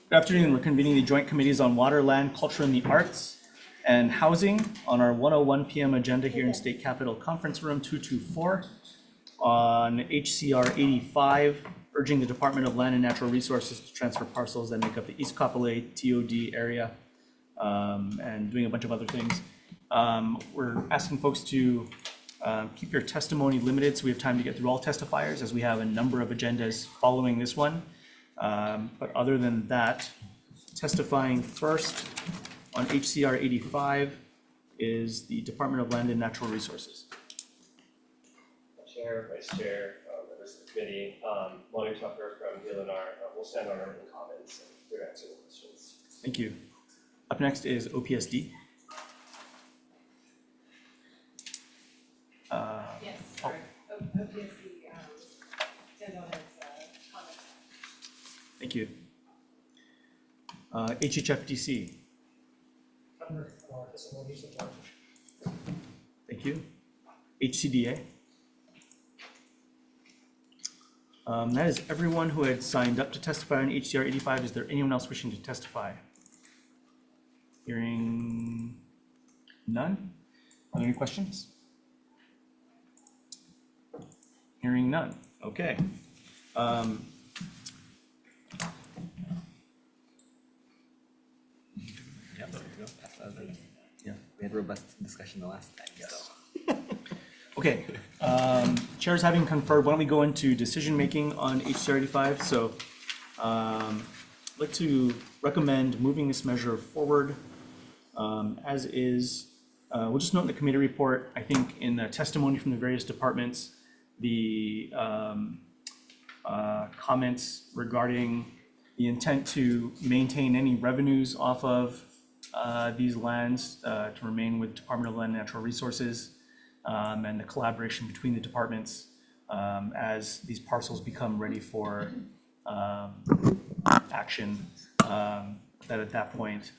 Good afternoon. We're convening the Joint Committees on Water, Land, Culture, and the Arts and Housing on our 1:01 p.m. agenda here in State Capitol Conference Room 224 on HCR 85, urging the Department of Land and Natural Resources to transfer parcels that make up the East Kapolei TOD area and doing a bunch of other things. We're asking folks to keep your testimony limited so we have time to get through all testifiers, as we have a number of agendas following this one. But other than that, testifying first on HCR 85 is the Department of Land and Natural Resources. Chair, Vice Chair, members of the committee, Lonnie Tucker from DLNR. We'll stand on our written comments and we'll answer the questions. Thank you. Up next is OPSD. Yes, sorry. OPSD stand on its comments. Thank you. HHFDC. Thank you. HCDA. That is everyone who had signed up to testify on HCR 85. Is there anyone else wishing to testify? Hearing none. Are there any questions? Hearing none. Okay. Yeah, we had robust discussion the last time. Yes. Okay. Chair's having conferred. Why don't we go into decision making on HCR 85? So, I'd like to recommend moving this measure forward as is. We'll just note in the committee report, I think in the testimony from the various departments, the comments regarding the intent to maintain any revenues off of these lands to remain with Department of Land and Natural Resources, and the collaboration between the departments as these parcels become ready for action, that at that point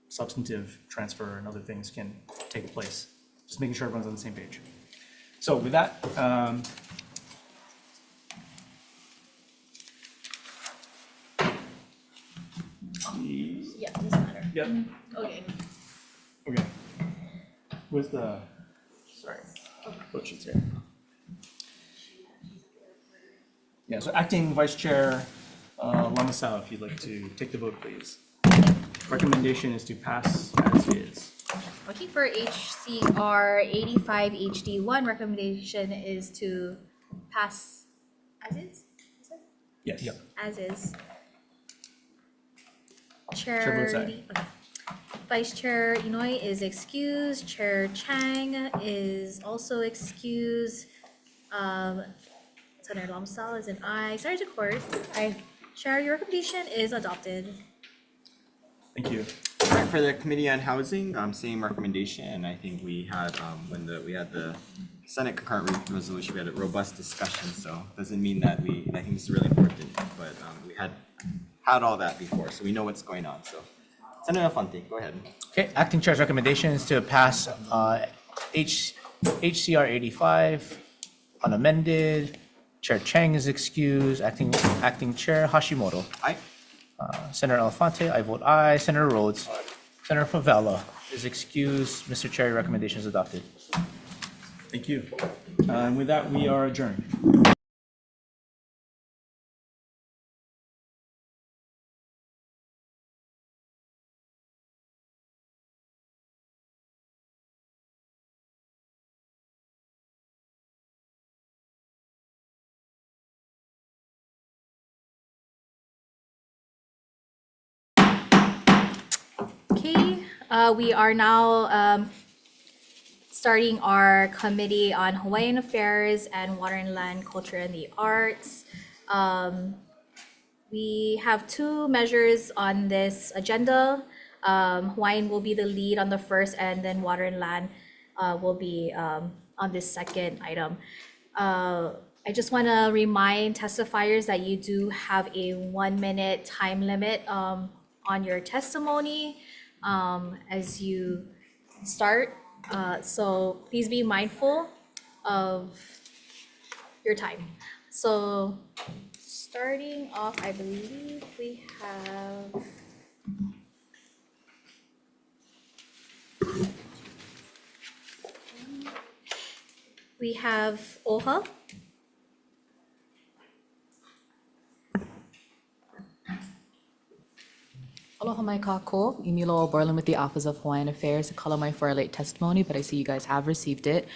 substantive transfer and other things can take place. Just making sure everyone's on the same page. So with that, Yeah, doesn't matter. yep. Okay. Okay. Where's the, sorry, vote sheets here. Yeah, so Acting Vice Chair Lamasao, if you'd like to take the vote, please. Recommendation is to pass as is. Okay, for HCR 85 HD1, recommendation is to pass as is? Yes. Yep. As is. Chair votes aye. Okay. Vice Chair Inouye is excused. Chair Chang is also excused. Senator Lomsal is an aye. Senator Court, aye. Chair, your recommendation is adopted. Thank you. All right, for the Committee on Housing, same recommendation. And I think we had when we had the Senate concurrent resolution, we had a robust discussion. So doesn't mean that I think this is really important, but we had all that before, so we know what's going on. So Senator Alfonte, go ahead. Okay, Acting Chair's recommendation is to pass HCR 85 unamended. Chair Chang is excused. Acting Chair Hashimoto. Aye. Senator Alfonte, I vote aye. Senator Rhodes. Senator Favela is excused. Mr. Chair, your recommendation is adopted. Thank you. And with that, we are adjourned. Okay, we are now starting our Committee on Hawaiian Affairs and Water and Land, Culture and the Arts. We have two measures on this agenda. Hawaiian will be the lead on the first, and then Water and Land will be on this second item. I just want to remind testifiers that you do have a 1-minute time limit on your testimony as you start. So please be mindful of your time. So starting off, I believe we have. We have OHA. Aloha mai kako, Emilio Borland with the Office of Hawaiian Affairs. Kalamai for our late testimony, but I see you guys have received it.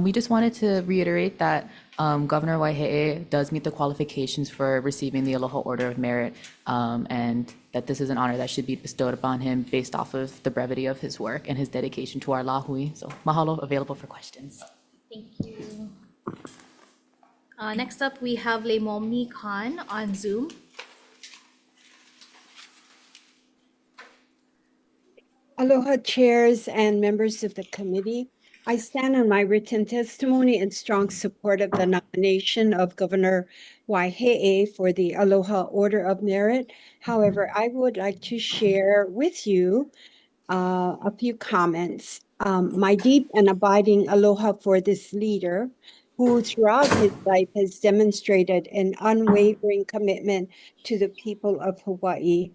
We just wanted to reiterate that Governor Waihe'e does meet the qualifications for receiving the Aloha Order of Merit, and that this is an honor that should be bestowed upon him based off of the brevity of his work and his dedication to our lahui. So mahalo, available for questions. Thank you. Next up, we have Leimomi Khan on Zoom. Aloha chairs and members of the committee. I stand on my written testimony in strong support of the nomination of Governor Waihe'e for the Aloha Order of Merit. However, I would like to share with you a few comments. My deep and abiding aloha for this leader who throughout his life has demonstrated an unwavering commitment to the people of Hawaii.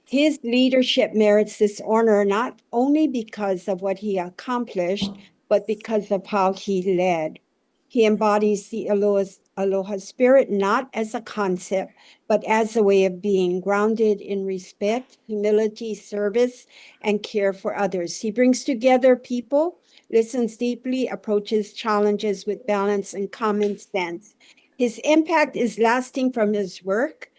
His leadership merits this honor not only because of what he accomplished, but because of how he led. He embodies the aloha spirit not as a concept, but as a way of being grounded in respect, humility, service, and care for others. He brings together people, listens deeply, approaches challenges with balance and common sense. His impact is lasting from his work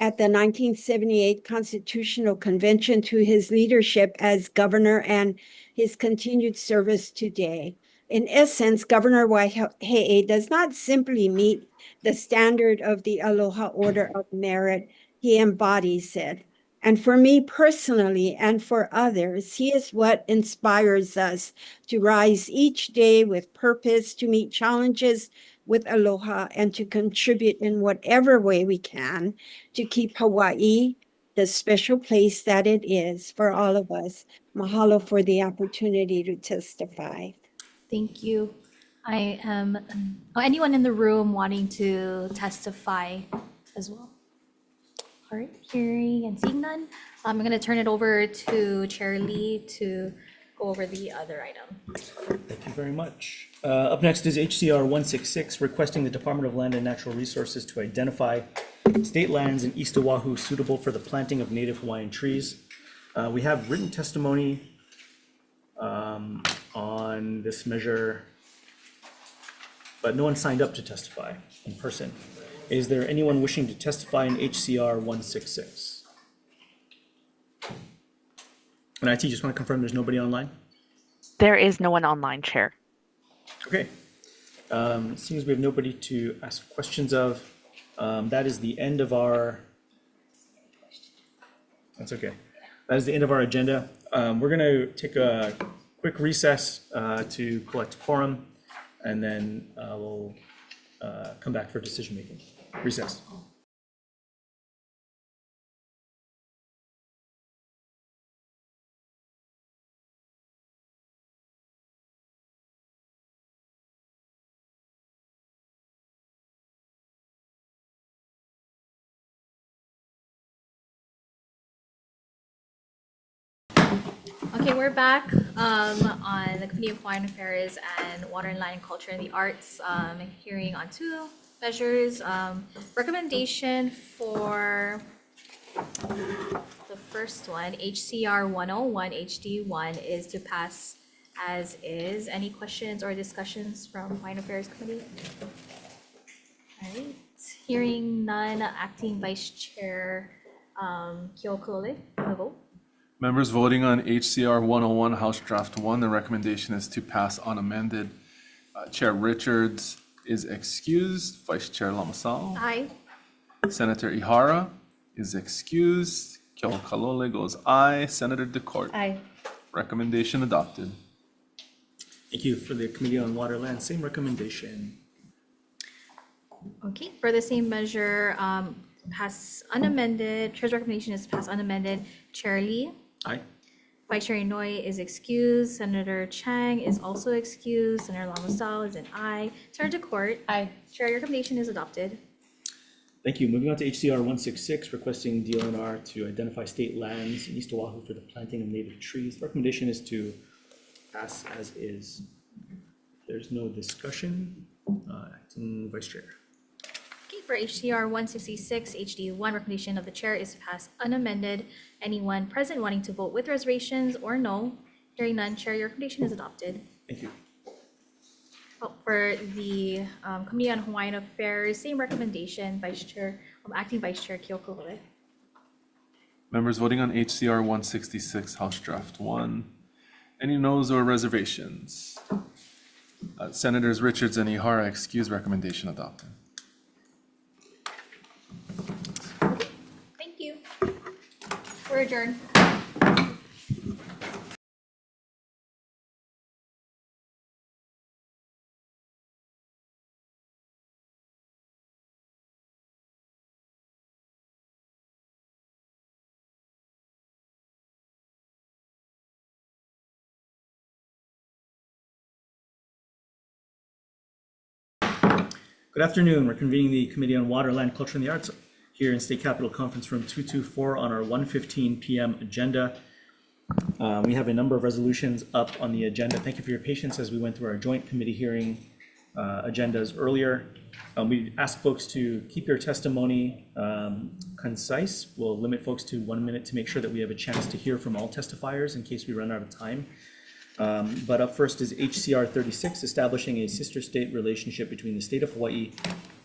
at the 1978 Constitutional Convention to his leadership as governor and his continued service today. In essence, Governor Waihe'e does not simply meet the standard of the Aloha Order of Merit, he embodies it. And for me personally and for others, he is what inspires us to rise each day with purpose, to meet challenges with aloha, and to contribute in whatever way we can to keep Hawaii the special place that it is for all of us. Mahalo for the opportunity to testify. Thank you. I am, anyone in the room wanting to testify as well? All right, hearing and seeing none, I'm going to turn it over to Chair Lee to go over the other item. Thank you very much. Up next is HCR 166, requesting the Department of Land and Natural Resources to identify state lands in East Oahu suitable for the planting of native Hawaiian trees. We have written testimony on this measure, but no one signed up to testify in person. Is there anyone wishing to testify in HCR 166? And IT, just want to confirm there's nobody online? There is no one online, Chair. Okay. It seems we have nobody to ask questions of. That is the end of our, that's okay. That is the end of our agenda. We're going to take a quick recess to collect quorum, and then we'll come back for decision making. Recess. Okay, we're back on the Committee of Hawaiian Affairs and Water and Land Culture and the Arts, hearing on two measures. Recommendation for the first one, HCR 101 HD1, is to pass as is. Any questions or discussions from Hawaiian Affairs Committee? All right, hearing none, Acting Vice Chair Kyo Kalole, on the vote. Members voting on HCR 101 House Draft 1, the recommendation is to pass unamended. Chair Richards is excused. Vice Chair Lamasao. Aye. Senator Ihara is excused. Kyo Kalole goes aye. Senator DeCourt. Aye. Recommendation adopted. Thank you. For the Committee on Water Land, same recommendation. Okay, for the same measure, pass unamended. Chair's recommendation is to pass unamended. Chair Lee. Aye. Vice Chair Inouye is excused. Senator Chang is also excused. Senator Lamasal is an aye. Senator DeCourt. Aye. Chair, your recommendation is adopted. Thank you. Moving on to HCR 166, requesting DLNR to identify state lands in East Oahu for the planting of native trees. The recommendation is to pass as is. There's no discussion. Acting Vice Chair. Okay, for HCR 166, HD1, recommendation of the chair is to pass unamended. Anyone present wanting to vote with reservations or no? Hearing none, Chair, your recommendation is adopted. Thank you. For the Committee on Hawaiian Affairs, same recommendation, Acting Vice Chair Kyoko Hole. Members voting on HCR 166, House Draft 1. Any noes or reservations? Senators Richards and Ihara excuse, recommendation adopted. Thank you. We're adjourned. Good afternoon. We're convening the Committee on Water, Land, Culture, and the Arts here in State Capitol Conference Room 224 on our 1:15 p.m. agenda. We have a number of resolutions up on the agenda. Thank you for your patience as we went through our joint committee hearing agendas earlier. We ask folks to keep your testimony concise. We'll limit folks to 1 minute to make sure that we have a chance to hear from all testifiers in case we run out of time. But up first is HCR 36, establishing a sister state relationship between the state of Hawaii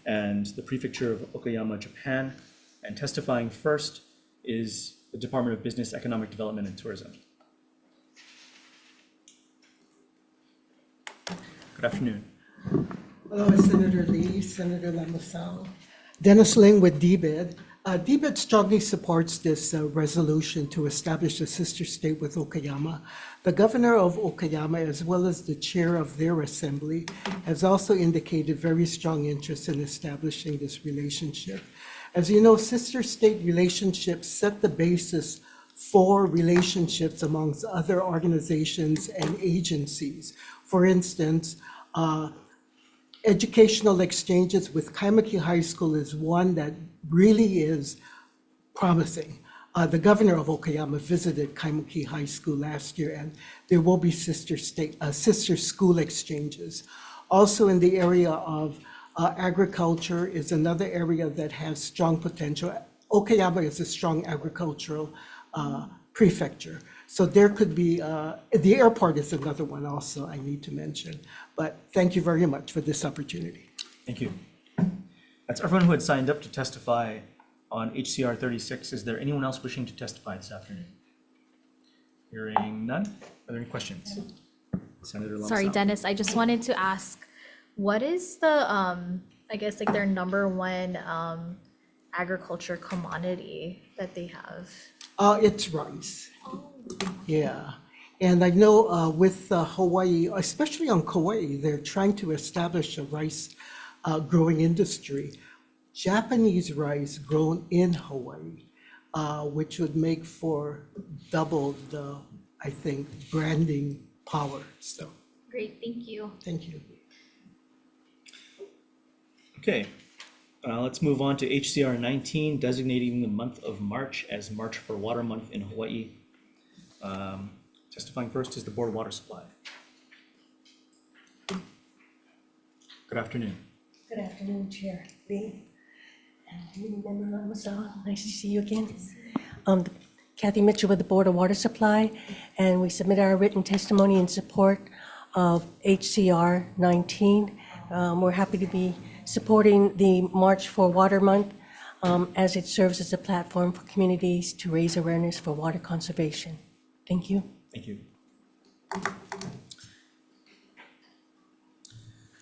and the prefecture of Okayama, Japan. And testifying first is the Department of Business, Economic Development, and Tourism. Good afternoon. Hello, Senator Lee, Senator Lamasao. Dennis Ling with DBED. DBED strongly supports this resolution to establish a sister state with Okayama. The governor of Okayama, as well as the chair of their assembly, has also indicated very strong interest in establishing this relationship. As you know, sister state relationships set the basis for relationships amongst other organizations and agencies. For instance, educational exchanges with Kaimuki High School is one that really is promising. The governor of Okayama visited Kaimuki High School last year, and there will be sister school exchanges. Also in the area of agriculture is another area that has strong potential. Okayama is a strong agricultural prefecture. So there could be, the airport is another one also I need to mention. But thank you very much for this opportunity. Thank you. That's everyone who had signed up to testify on HCR 36. Is there anyone else wishing to testify this afternoon? Hearing none. Are there any questions? Senator Lamasao. Sorry, Dennis, I just wanted to ask, what is the, I guess like their number one agriculture commodity that they have? It's rice. Yeah. And I know with Hawaii, especially on Kauai, they're trying to establish a rice growing industry. Japanese rice grown in Hawaii, which would make for double the, I think, branding power. So Great, thank you. thank you. Okay, let's move on to HCR 19, designating the month of March as March for Water Month in Hawaii. Testifying first is the Board of Water Supply. Good afternoon. Good afternoon, Chair Lee and Member Lamasao. Nice to see you again. Kathy Mitchell with the Board of Water Supply, and we submit our written testimony in support of HCR 19. We're happy to be supporting the March for Water Month as it serves as a platform for communities to raise awareness for water conservation. Thank you. Thank you.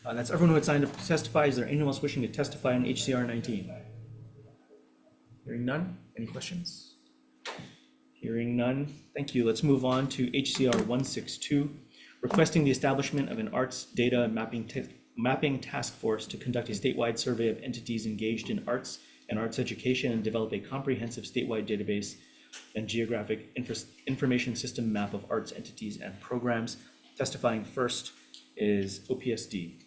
That's everyone who had signed up to testify. Is there anyone else wishing to testify on HCR 19? Hearing none. Any questions? Hearing none. Thank you. Let's move on to HCR 162, requesting the establishment of an arts data mapping task force to conduct a statewide survey of entities engaged in arts and arts education and develop a comprehensive statewide database and geographic information system map of arts entities and programs. Testifying first is OPSD.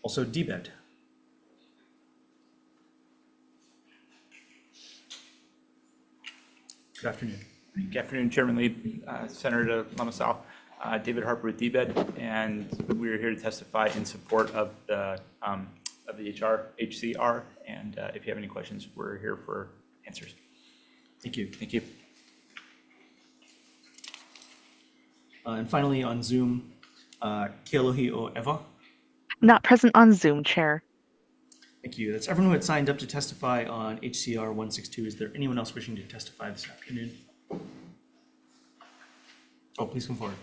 Also DBED. Good afternoon. Good afternoon, Chairman Lee, Senator Lamasau, David Harper with DBED, and we're here to testify in support of the HCR. And if you have any questions, we're here for answers. Thank you. Thank you. And finally, on Zoom, Kealohi o Eva. Not present on Zoom, Chair. Thank you. That's everyone who had signed up to testify on HCR 162. Is there anyone else wishing to testify this afternoon? Oh, please come forward.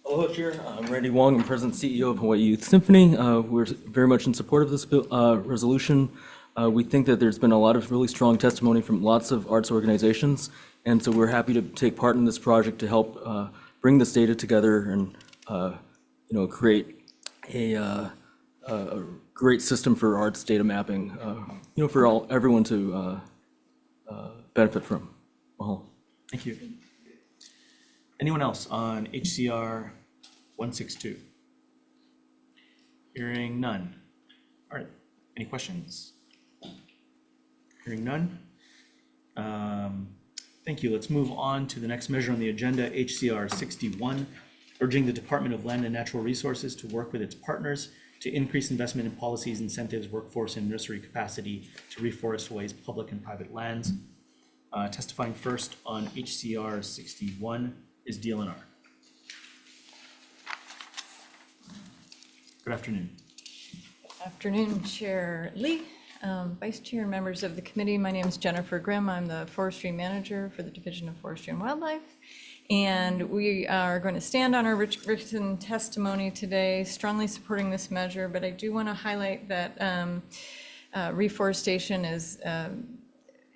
Aloha, Chair. I'm Randy Wong. I'm President and CEO of Hawaii Youth Symphony. We're very much in support of this resolution. We think that there's been a lot of really strong testimony from lots of arts organizations, and so we're happy to take part in this project to help bring this data together and create a great system for arts data mapping, for everyone to benefit from. Mahalo. Thank you. Anyone else on HCR 162? Hearing none. All right. Any questions? Hearing none. Thank you. Let's move on to the next measure on the agenda, HCR 61, urging the Department of Land and Natural Resources to work with its partners to increase investment in policies, incentives, workforce, and nursery capacity to reforest Hawaii's public and private lands. Testifying first on HCR 61 is DLNR. Good afternoon. Afternoon, Chair Lee, Vice Chair and members of the committee. My name is Jennifer Grimm. I'm the Forestry Manager for the Division of Forestry and Wildlife. And we are going to stand on our written testimony today, strongly supporting this measure. But I do want to highlight that reforestation is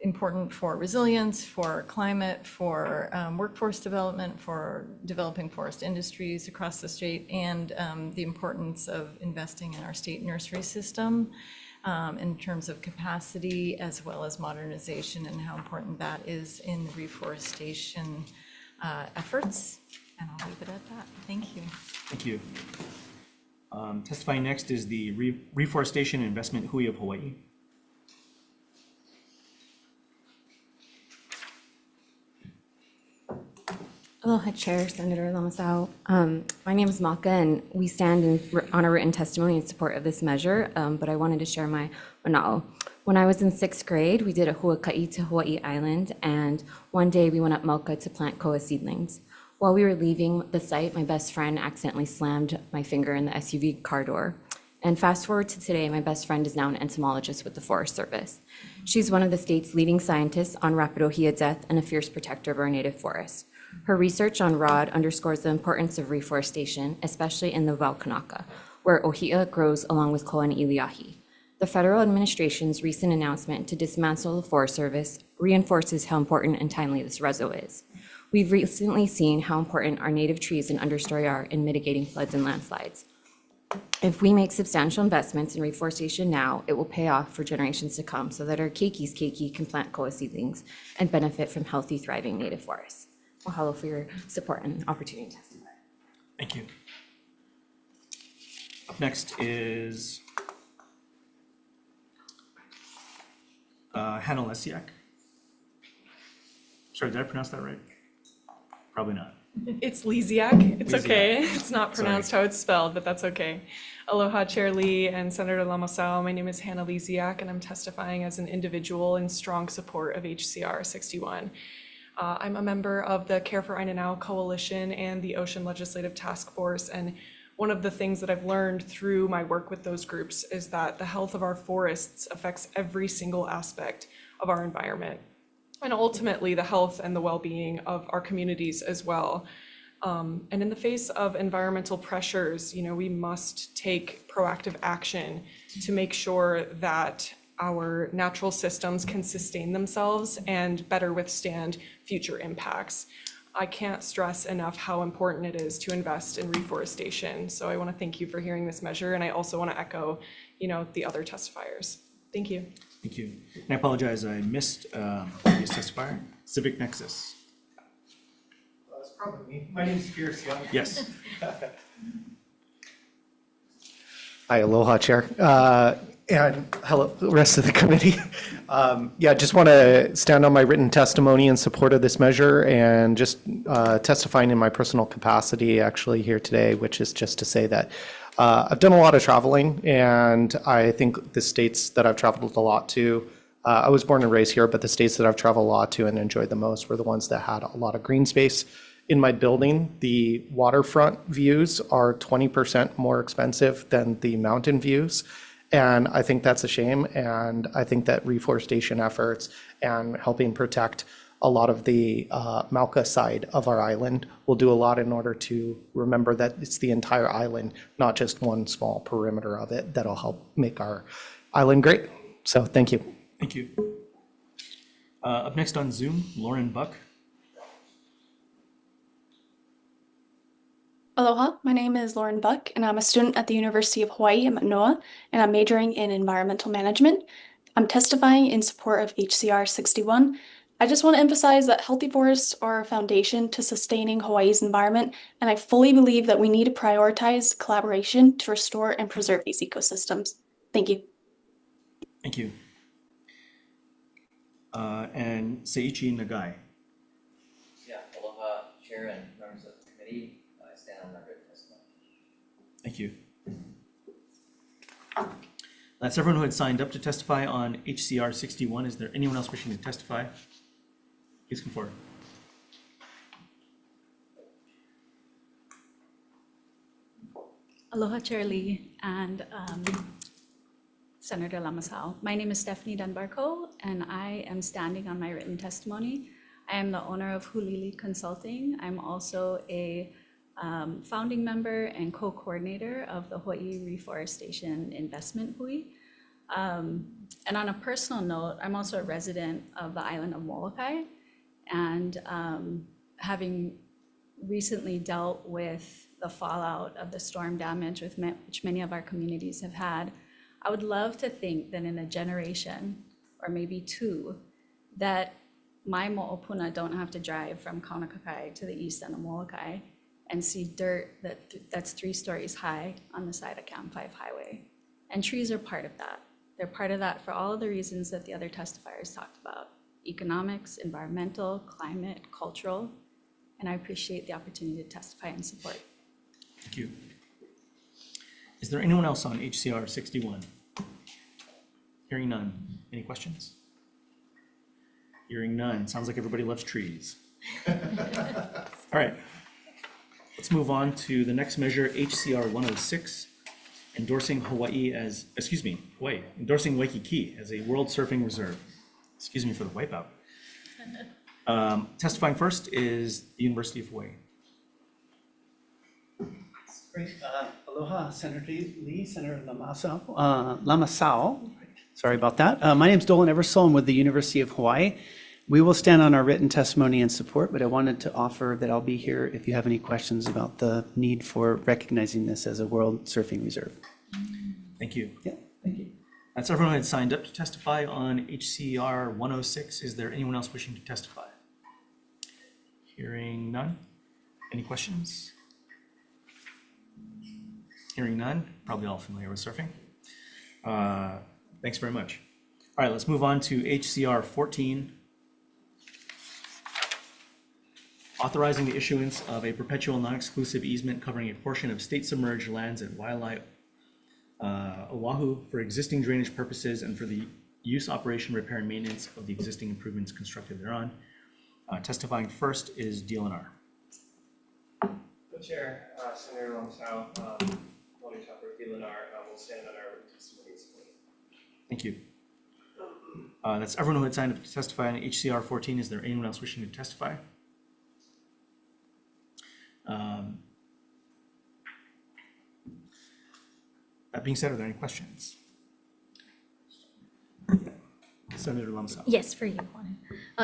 important for resilience, for climate, for workforce development, for developing forest industries across the state, and the importance of investing in our state nursery system in terms of capacity as well as modernization, and how important that is in reforestation efforts. And I'll leave it at that. Thank you. Thank you. Testifying next is the Reforestation Investment Hui of Hawaii. Aloha, Chair, Senator Lamasau. My name is Maka, and we stand on a written testimony in support of this measure, but I wanted to share my mana'o. When I was in 6th grade, we did a huaka'i to Hawaii Island, and one day we went up Mauka to plant koa seedlings. While we were leaving the site, my best friend accidentally slammed my finger in the SUV car door. And fast forward to today, my best friend is now an entomologist with the Forest Service. She's one of the state's leading scientists on rapid ohia death and a fierce protector of our native forests. Her research on ROD underscores the importance of reforestation, especially in the Waukanaka, where ohia grows along with koa and iliahi. The federal administration's recent announcement to dismantle the Forest Service reinforces how important and timely this reso is. We've recently seen how important our native trees and understory are in mitigating floods and landslides. If we make substantial investments in reforestation now, it will pay off for generations to come so that our keiki can plant koa seedlings and benefit from healthy, thriving native forests. Mahalo for your support and opportunity to testify. Thank you. Up next is Hannah Lesiak. Sorry, did I pronounce that right? Probably not. It's Lesiak. It's Lesiak. okay. It's not pronounced how it's spelled, but that's okay. Aloha, Chair Lee and Senator Lamasau. My name is Hannah Lesiak, and I'm testifying as an individual in strong support of HCR 61. I'm a member of the Care for Ainanao Coalition and the Ocean Legislative Task Force, and one of the things that I've learned through my work with those groups is that the health of our forests affects every single aspect of our environment, and ultimately the health and the well-being of our communities as well. And in the face of environmental pressures, we must take proactive action to make sure that our natural systems can sustain themselves and better withstand future impacts. I can't stress enough how important it is to invest in reforestation. So I want to thank you for hearing this measure, and I also want to echo, the other testifiers. Thank you. Thank you. And I apologize, I missed previous testifier. Civic Nexus. That's probably me. My name is Pierce Young. Yes. Hi, aloha, Chair. And hello, rest of the committee. Yeah, just want to stand on my written testimony in support of this measure and just testifying in my personal capacity actually here today, which is just to say that I've done a lot of traveling, and I think the states that I've traveled a lot to, I was born and raised here, but the states that I've traveled a lot to and enjoyed the most were the ones that had a lot of green space. In my building, the waterfront views are 20% more expensive than the mountain views. And I think that's a shame. And I think that reforestation efforts and helping protect a lot of the Mauka side of our island will do a lot in order to remember that it's the entire island, not just one small perimeter of it, that'll help make our island great. So thank you. Thank you. Up next on Zoom, Lauren Buck. Aloha, my name is Lauren Buck, and I'm a student at the University of Hawaii in Manoa, and I'm majoring in environmental management. I'm testifying in support of HCR 61. I just want to emphasize that healthy forests are a foundation to sustaining Hawaii's environment, and I fully believe that we need to prioritize collaboration to restore and preserve these ecosystems. Thank you. Thank you. And Seiichi Nagai. Yeah, aloha, Chair and members of the committee. I stand on my written testimony. Thank you. That's everyone who had signed up to testify on HCR 61. Is there anyone else wishing to testify? Please come forward. Aloha, Chair Lee and Senator Lamasao. My name is Stephanie Dunbarco, and I am standing on my written testimony. I am the owner of Hulili Consulting. I'm also a founding member and co-coordinator of the Hawaii Reforestation Investment Hui. And on a personal note, I'm also a resident of the island of Molokai, and having recently dealt with the fallout of the storm damage which many of our communities have had, I would love to think that in a generation, or maybe two, that my mo'opuna don't have to drive from Kaunakakai to the east end of Molokai and see dirt that's 3 stories high on the side of Camp 5 Highway. And trees are part of that. They're part of that for all of the reasons that the other testifiers talked about: economics, environmental, climate, cultural, and I appreciate the opportunity to testify in support. Thank you. Is there anyone else on HCR 61? Hearing none. Any questions? Hearing none. Sounds like everybody loves trees. All right. Let's move on to the next measure, HCR 106, endorsing Hawaii, endorsing Waikiki as a World Surfing Reserve. Excuse me for the wipeout. Testifying first is the University of Hawaii. Great. Aloha, Senator Lee, Senator Lamasao. Sorry about that. My name is Dolan Eversole. I'm with the University of Hawaii. We will stand on our written testimony in support, but I wanted to offer that I'll be here if you have any questions about the need for recognizing this as a World Surfing Reserve. Thank you. Yeah, thank you. That's everyone who had signed up to testify on HCR 106. Is there anyone else wishing to testify? Hearing none. Any questions? Hearing none. Probably all familiar with surfing. Thanks very much. All right, let's move on to HCR 14. Authorizing the issuance of a perpetual non-exclusive easement covering a portion of state submerged lands at WLA-HOU for existing drainage purposes and for the use, operation, repair, and maintenance of the existing improvements constructed thereon. Testifying first is DLNR. Co-chair, Senator Lamasao, Moni Tucker, DLNR, will stand on our testimony. Thank you. That's everyone who had signed up to testify on HCR 14. Is there anyone else wishing to testify? That being said, are there any questions? Senator Lamasao. Yes, for you.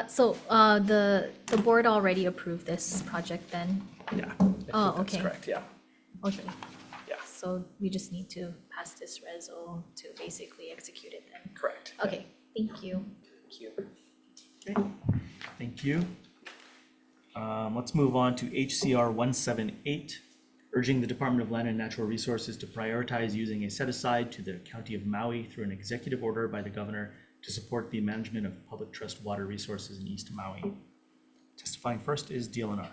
So the board already approved this project then? Yeah. Oh, okay. That's correct, yeah. Okay. Yeah. So we just need to pass this reso to basically execute it then? Correct. Okay, thank you. Thank you. Okay. Thank you. Let's move on to HCR 178, urging the Department of Land and Natural Resources to prioritize using a set-aside to the County of Maui through an executive order by the governor to support the management of public trust water resources in East Maui. Testifying first is DLNR.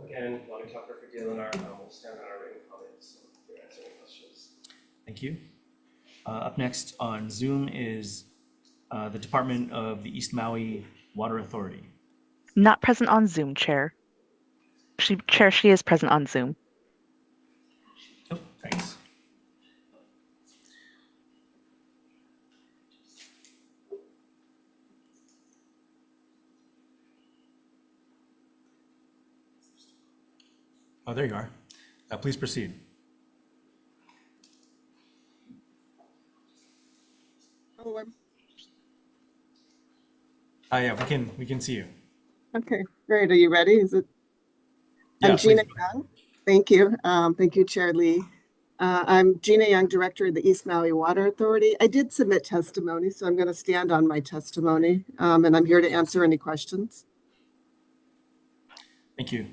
Again, Lonnie Tucker for DLNR. We'll stand on our written comments to answer any questions. Thank you. Up next on Zoom is the Department of the East Maui Water Authority. Not present on Zoom, Chair. Chair, she is present on Zoom. Oh, thanks. Oh, there you are. Please proceed. Oh, Yeah, we can see you. okay, great. Are you ready? Is it? Yeah, I'm Gina please. Young. Thank you. Thank you, Chair Lee. I'm Gina Young, Director of the East Maui Water Authority. I did submit testimony, so I'm going to stand on my testimony, and I'm here to answer any questions. Thank you.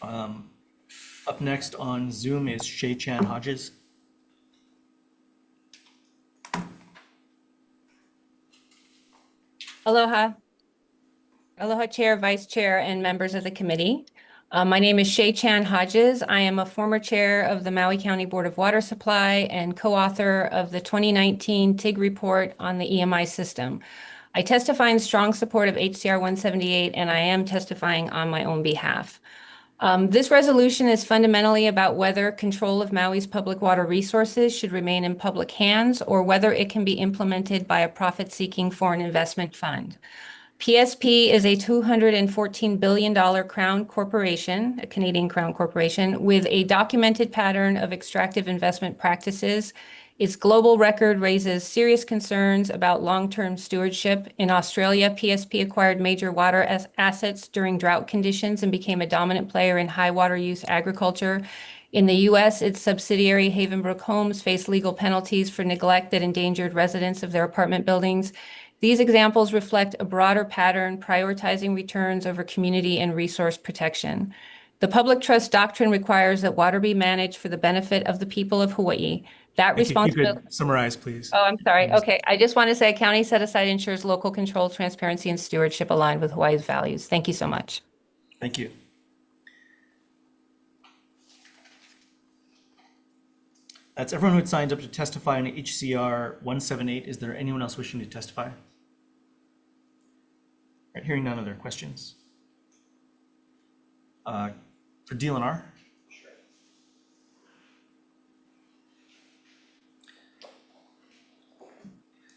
Up next on Zoom is Shay Chan Hodges. Aloha. Aloha Chair, Vice Chair, and members of the committee. My name is Shay Chan Hodges. I am a former chair of the Maui County Board of Water Supply and co-author of the 2019 TIG report on the EMI system. I testify in strong support of HCR 178, and I am testifying on my own behalf. This resolution is fundamentally about whether control of Maui's public water resources should remain in public hands or whether it can be implemented by a profit-seeking foreign investment fund. PSP is a $214 billion crown corporation, a Canadian crown corporation, with a documented pattern of extractive investment practices. Its global record raises serious concerns about long-term stewardship. In Australia, PSP acquired major water assets during drought conditions and became a dominant player in high water use agriculture. In the U.S., its subsidiary Havenbrook Homes faced legal penalties for neglect that endangered residents of their apartment buildings. These examples reflect a broader pattern prioritizing returns over community and resource protection. The public trust doctrine requires that water be managed for the benefit of the people of Hawaii. That responsibility. If you could summarize, please. Oh, I'm sorry. Okay. I just want to say county set aside ensures local control, transparency, and stewardship aligned with Hawaii's values. Thank you so much. Thank you. That's everyone who had signed up to testify on HCR 178. Is there anyone else wishing to testify? Right, hearing none other questions. For DLNR? Sure.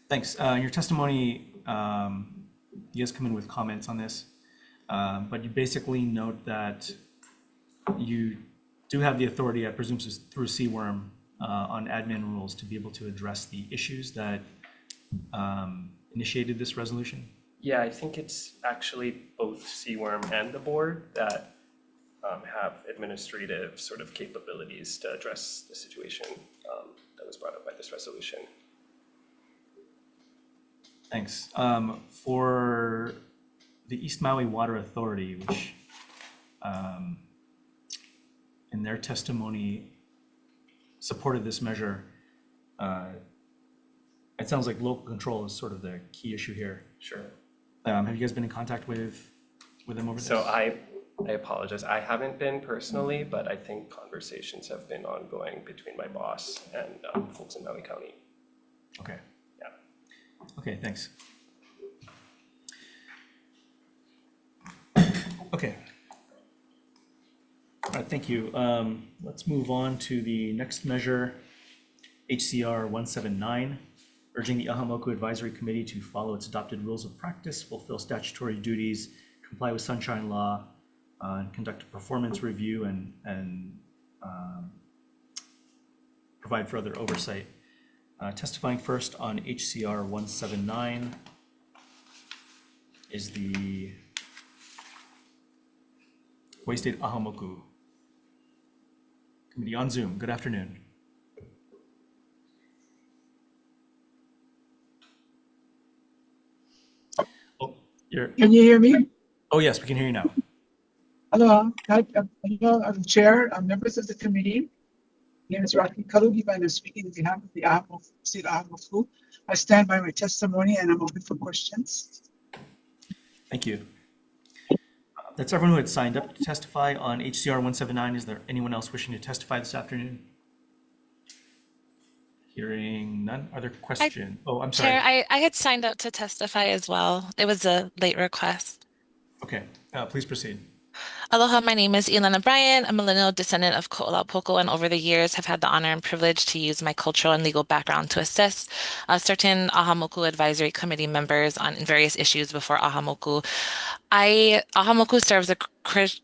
Thanks. Your testimony, you guys come in with comments on this, but you basically note that you do have the authority, I presume through CWRM, on admin rules to be able to address the issues that initiated this resolution? Yeah, I think it's actually both CWRM and the board that have administrative sort of capabilities to address the situation that was brought up by this resolution. Thanks. For the East Maui Water Authority, which in their testimony supported this measure, it sounds like local control is sort of the key issue here. Sure. Have you guys been in contact with them over this? So I apologize. I haven't been personally, but I think conversations have been ongoing between my boss and folks in Maui County. Okay. Yeah. Okay, thanks. Okay. All right, thank you. Let's move on to the next measure, HCR 179, urging the Ahamoku Advisory Committee to follow its adopted rules of practice, fulfill statutory duties, comply with Sunshine Law, and conduct a performance review and provide further oversight. Testifying first on HCR 179 is the Hawaii State Ahamoku Committee on Zoom. Good afternoon. Oh, Can you hear me? Oh, yes, we can hear you now. Hello, Chair, members of the committee. My name is Rocky Kalugi, and I'm speaking on behalf of the State WLA-HOU. I stand by my testimony and I'm open for questions. Thank you. That's everyone who had signed up to testify on HCR 179. Is there anyone else wishing to testify this afternoon? Hearing none. Are there questions? Oh, I'm sorry. Chair, I had signed up to testify as well. It was a late request. Okay, please proceed. Aloha, my name is Elena Bryant. I'm a lineal descendant of Ko'olapoko, and over the years have had the honor and privilege to use my cultural and legal background to assist certain Ahamoku Advisory Committee members on various issues before Ahamoku. Ahamoku serves a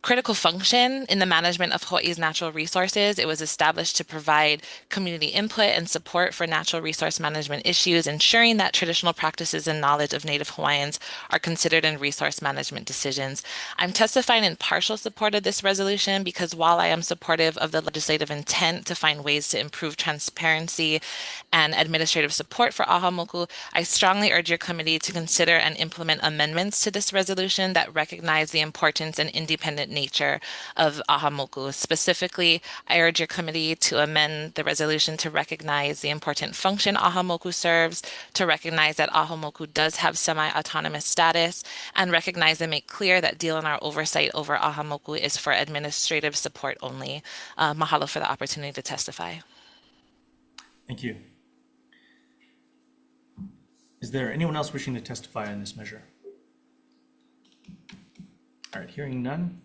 critical function in the management of Hawaii's natural resources. It was established to provide community input and support for natural resource management issues, ensuring that traditional practices and knowledge of Native Hawaiians are considered in resource management decisions. I'm testifying in partial support of this resolution because while I am supportive of the legislative intent to find ways to improve transparency and administrative support for Ahamoku, I strongly urge your committee to consider and implement amendments to this resolution that recognize the importance and independent nature of Ahamoku. Specifically, I urge your committee to amend the resolution to recognize the important function Ahamoku serves, to recognize that Ahamoku does have semi-autonomous status, and recognize and make clear that DLNR oversight over Ahamoku is for administrative support only. Mahalo for the opportunity to testify. Thank you. Is there anyone else wishing to testify on this measure? All right, hearing none.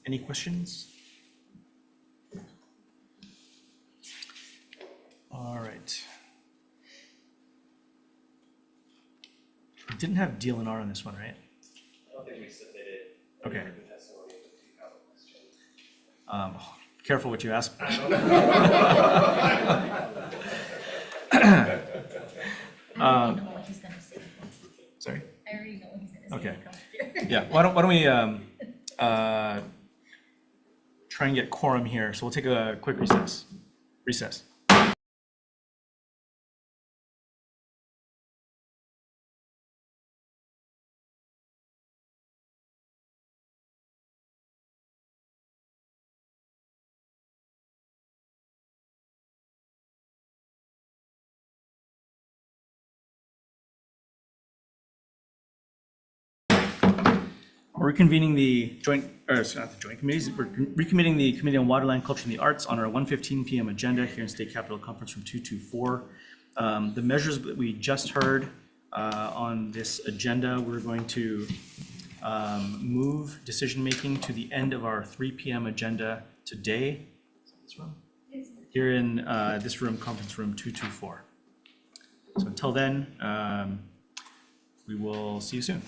Any questions? All right. We didn't have DLNR on this one, right? I don't think we submitted. Okay. The testimony, but if you have a question. Careful what you ask. Sorry? I already know what he's gonna say. Okay. Come here. Yeah, why don't we try and get quorum here. So we'll take a quick recess. Recess. We're reconvening the joint, or it's not the joint committees, we're recommitting the Committee on Waterland, Culture, and the Arts on our 1:15 p.m. agenda here in State Capitol Conference Room 224. The measures that we just heard on this agenda, we're going to move decision-making to the end of our 3 p.m. agenda today. Here in this room, Conference Room 224. So until then, we will see you soon.